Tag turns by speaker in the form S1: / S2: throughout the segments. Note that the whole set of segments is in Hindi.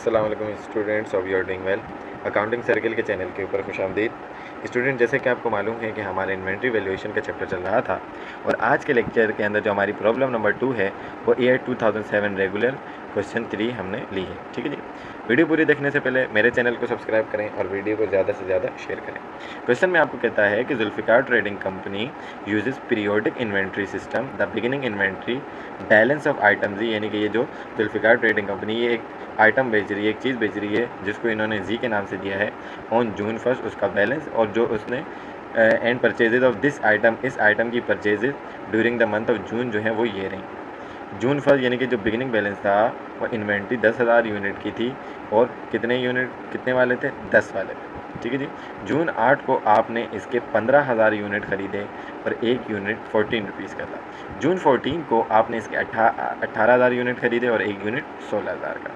S1: अस्सलाम वालेकुम students, hope you are doing well. Accounting circle के चैनल के ऊपर खुशामदीद। स्टूडेंट, जैसे कि आपको मालूम है कि हमारा इन्वेंट्री वैल्यूएशन का चैप्टर चल रहा था और आज के लेक्चर के अंदर जो हमारी प्रॉब्लम नंबर 2 है वो ईयर 2007 रेगुलर क्वेश्चन 3 हमने ली है। ठीक है जी। वीडियो पूरी देखने से पहले मेरे चैनल को सब्सक्राइब करें और वीडियो को ज़्यादा से ज़्यादा शेयर करें। क्वेश्चन में आपको कहता है कि Zulfiqar trading company uses periodic inventory system, the beginning inventory balance of items, यानी कि ये जो जुल्फ़िकार ट्रेडिंग कंपनी ये एक आइटम बेच रही है, एक चीज़ बेच रही है जिसको इन्होंने जी के नाम से दिया है ऑन जून 1 उसका बैलेंस, और जो उसने and purchases of this item, इस आइटम की purchases during the month of जून जो है वो ये रही। जून 1 यानी कि जो बिगिनिंग बैलेंस था वो इन्वेंट्री 10,000 यूनिट की थी और कितने यूनिट कितने वाले थे, 10 वाले थे। ठीक है जी। जून 8 को आपने इसके 15,000 यूनिट खरीदे और एक यूनिट 14 रुपीज़ का था। जून 14 को आपने इसके 18,000 यूनिट खरीदे और एक यूनिट 16,000 का।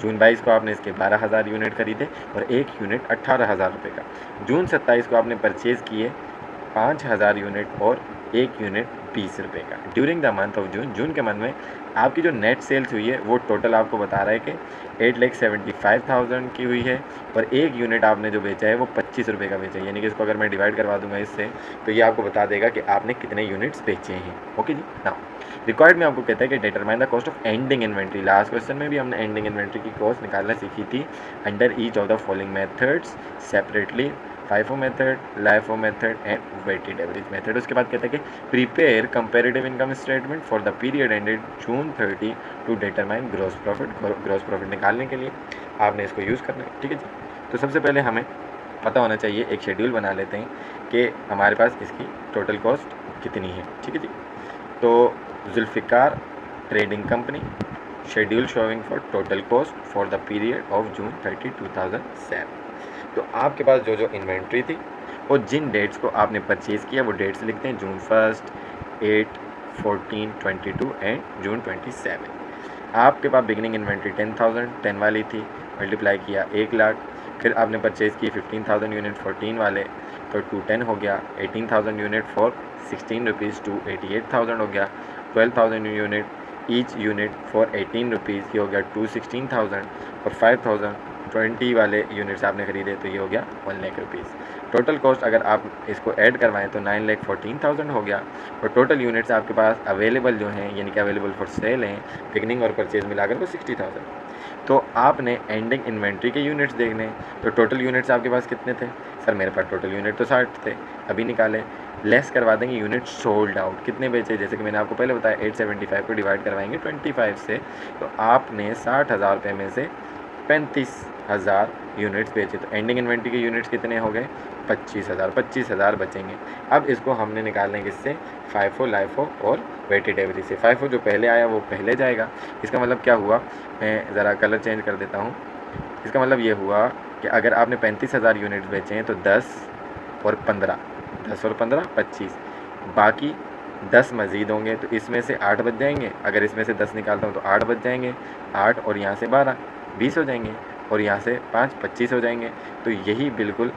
S1: जून 22 को आपने इसके 12,000 यूनिट खरीदे और एक यूनिट 18,000 रुपये का। जून 27 को आपने परचेज़ किए 5,000 यूनिट और एक यूनिट 20 रुपये का। During the month of June, जून के मंथ में आपकी जो नेट सेल्स हुई है वो टोटल आपको बता रहा है कि 8,75,000 की हुई है और एक यूनिट आपने जो बेचा है वो 25 रुपये का बेचा है। यानी कि इसको अगर मैं डिवाइड करवा दूंगा इससे तो ये आपको बता देगा कि आपने कितने यूनिट्स बेचे हैं। ओके जी। नाउ रिक्वायर्ड में आपको कहता है कि determine the cost of ending inventory. Last question में भी हमने एंडिंग इन्वेंट्री की कॉस्ट निकालना सीखी थी under each of the following methods separately, FIFO method, LIFO method and weighted average method. उसके बाद कहते हैं कि prepare comparative income statement for the period ended June 30 to determine gross profit. Gross profit निकालने के लिए आपने इसको यूज़ करना है। ठीक है जी। तो सबसे पहले हमें पता होना चाहिए, एक शेड्यूल बना लेते हैं कि हमारे पास इसकी टोटल कॉस्ट कितनी है। ठीक है जी। तो Zulfiqar trading company schedule showing for total cost for the period of June 30, 2007। तो आपके पास जो जो इन्वेंट्री थी और जिन डेट्स को आपने परचेज़ किया वो डेट्स लिखते हैं, जून 1, 8, 14, 22 एंड जून 27। आपके पास बिगिनिंग इन्वेंट्री 10,000 10 वाली थी, मल्टीप्लाई किया 1,00,000, फिर आपने परचेज़ की 15,000 यूनिट 14 वाले तो 210 हो गया, 18,000 यूनिट फॉर 16 रुपीज़ 288,000 हो गया, 12,000 unit each unit for 18 rupees ये हो गया 216,000 और 5,000 20 वाले यूनिट्स आपने खरीदे तो ये हो गया 1 लाख रुपीज़। टोटल कॉस्ट अगर आप इसको ऐड करवाएं तो 9,14,000 हो गया और टोटल यूनिट्स आपके पास अवेलेबल जो हैं यानी कि अवेलेबल फॉर सेल हैं बिगनिंग और परचेज़ मिलाकर वो 60,000। तो आपने एंडिंग इन्वेंट्री के यूनिट्स देखने, तो टोटल यूनिट्स आपके पास कितने थे? सर मेरे पास टोटल यूनिट तो 60 थे, अभी निकाले, लेस करवा देंगे यूनिट सोल्ड आउट। कितने बेचे? जैसे कि मैंने आपको पहले बताया 875 को डिवाइड करवाएंगे 25 से, तो आपने 60,000 रुपये में से 35,000 यूनिट्स बेचे। तो एंडिंग इन्वेंट्री के यूनिट्स कितने हो गए? 25,000 बचेंगे। अब इसको हमने निकालने किससे? FIFO, LIFO और वेटेड एवरेज से। FIFO जो पहले आया वो पहले जाएगा। इसका मतलब क्या हुआ, मैं ज़रा कलर चेंज कर देता हूँ। इसका मतलब ये हुआ कि अगर आपने 35,000 यूनिट्स बेचे हैं तो 10 और 15, 10 और 15 25, बाकी 10 मज़ीद होंगे तो इसमें से 8 बच जाएंगे। अगर इसमें से 10 निकालता हूँ तो 8 बच जाएंगे, 8 और यहाँ से 12 20 हो जाएंगे और यहाँ से 5 25 हो जाएंगे। तो यही बिल्कुल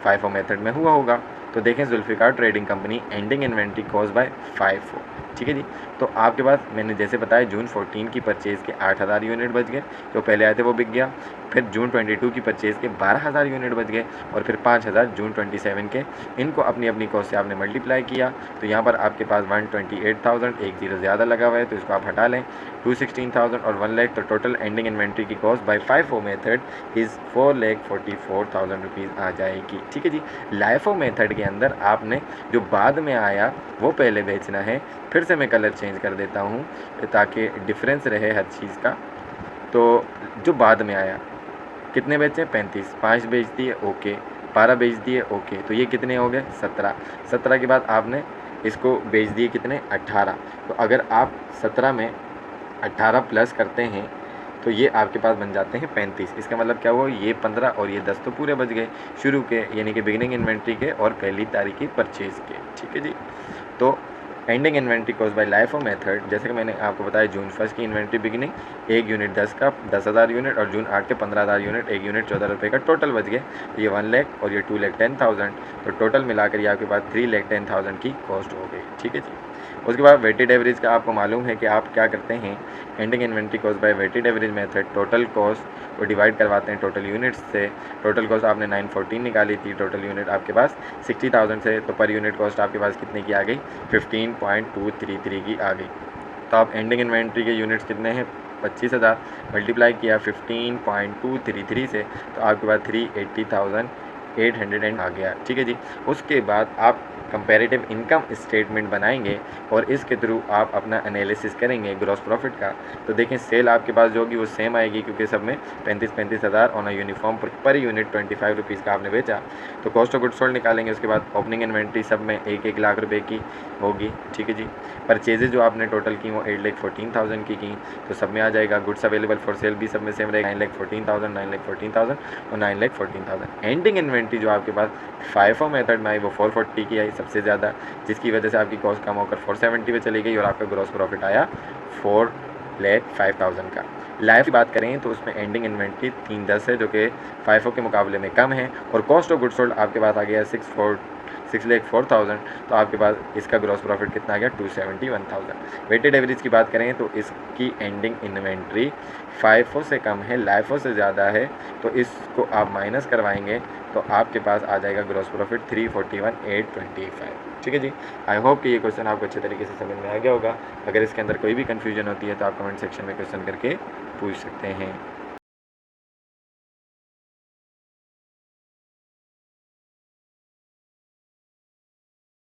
S1: FIFO मेथड में हुआ होगा। तो देखें, Zulfiqar trading company ending inventory cost by FIFO। ठीक है जी। तो आपके पास मैंने जैसे बताया जून 14 की परचेज़ के 8,000 यूनिट बच गए, जो पहले आए थे वो बिक गया। फिर जून 22 की परचेज़ के 12,000 यूनिट बच गए और फिर 5,000 जून 27 के। इनको अपनी अपनी कॉस्ट से आपने मल्टीप्लाई किया तो यहाँ पर आपके पास 128,000, एक जीरो ज़्यादा लगा हुआ है तो इसको आप हटा लें, 216,000 और 1 लाख। तो टोटल एंडिंग इन्वेंट्री की cost by FIFO method is 4,44,000 rupees आ जाएगी। ठीक है जी। LIFO मेथड के अंदर आपने जो बाद में आया वो पहले बेचना है। फिर से मैं कलर चेंज कर देता हूँ ताकि डिफरेंस रहे हर चीज़ का। तो जो बाद में आया कितने बेचे? 35, 5 बेच दिए, ओके, 12 बेच दिए, ओके, तो ये कितने हो गए? 17। 17 के बाद आपने इसको बेच दिए कितने? 18। तो अगर आप 17 में 18 प्लस करते हैं तो ये आपके पास बन जाते हैं 35। इसका मतलब क्या हुआ, ये 15 और ये 10 तो पूरे बच गए शुरू के, यानी कि बिगिनिंग इन्वेंट्री के और पहली तारीख की परचेज़ के। ठीक है जी। तो ending inventory cost bye LIFO method, जैसे कि मैंने आपको बताया जून 1 की इन्वेंट्री बिगिनिंग एक यूनिट 10 का 10,000 यूनिट और जून 8 के 15,000 यूनिट, एक यूनिट 14 रुपये का, टोटल बच गए ये 1 लाख और ये 2,10,000। तो टोटल मिलाकर ये आपके पास 3,10,000 की कॉस्ट हो गई। ठीक है जी। उसके बाद वेटेड एवरेज का आपको मालूम है कि आप क्या करते हैं, ending inventory cost by weighted average method total cost को डिवाइड करवाते हैं टोटल यूनिट्स से। टोटल कॉस्ट आपने 914 निकाली थी, टोटल यूनिट आपके पास 60,000 से, तो पर यूनिट कॉस्ट आपके पास कितने की आ गई, 15.233 की आ गई। तो आप एंडिंग इन्वेंट्री के यूनिट्स कितने हैं, 25,000 मल्टीप्लाई किया 15.233 से, तो आपके पास 380,800 आ गया। ठीक है जी। उसके बाद आप कंपैरेटिव इनकम स्टेटमेंट बनाएंगे और इसके थ्रू आप अपना एनालिसिस करेंगे ग्रॉस प्रॉफिट का। तो देखें सेल आपके पास जो होगी वो सेम आएगी, क्योंकि सब में 35,000 on a uniform per unit 25 rupees का आपने बेचा। तो कॉस्ट ऑफ गुड सोल्ड निकालेंगे। उसके बाद ओपनिंग इन्वेंट्री सब में 1-1 लाख रुपए की होगी। ठीक है जी। परचेजेज जो आपने टोटल की वो 8,14,000 की, तो सब में आ जाएगा। गुड्स अवेलेबल फॉर सेल भी सब में सेम रहेगा, 9,14,000 9,14,000 और 9,14,000। एंडिंग इन्वेंट्री जो आपके पास FIFO मेथड में आई वो 440 की आई सबसे ज़्यादा, जिसकी वजह से आपकी कॉस्ट कम होकर 470 पे चली गई और आपका ग्रॉस प्रॉफिट आया 4,05,000 का। लाइफ की बात करें तो उसमें एंडिंग इन्वेंट्री 310 है, जो कि FIFO के मुकाबले में कम है, और कॉस्ट ऑफ गुड सोल्ड आपके पास आ गया 6,04,000, तो आपके पास इसका ग्रॉस प्रॉफिट कितना आ गया, 271,000। वेटेड एवरेज की बात करें तो इसकी एंडिंग इन्वेंट्री FIFO से कम है, LIFO से ज़्यादा है, तो इसको आप माइनस करवाएंगे तो आपके पास आ जाएगा ग्रॉस प्रॉफिट 341,825। ठीक है जी। आई होप कि ये क्वेश्चन आपको अच्छे तरीके से समझ में आ गया होगा। अगर इसके अंदर कोई भी कन्फ्यूजन होती है तो आप कमेंट सेक्शन में क्वेश्चन करके पूछ सकते हैं।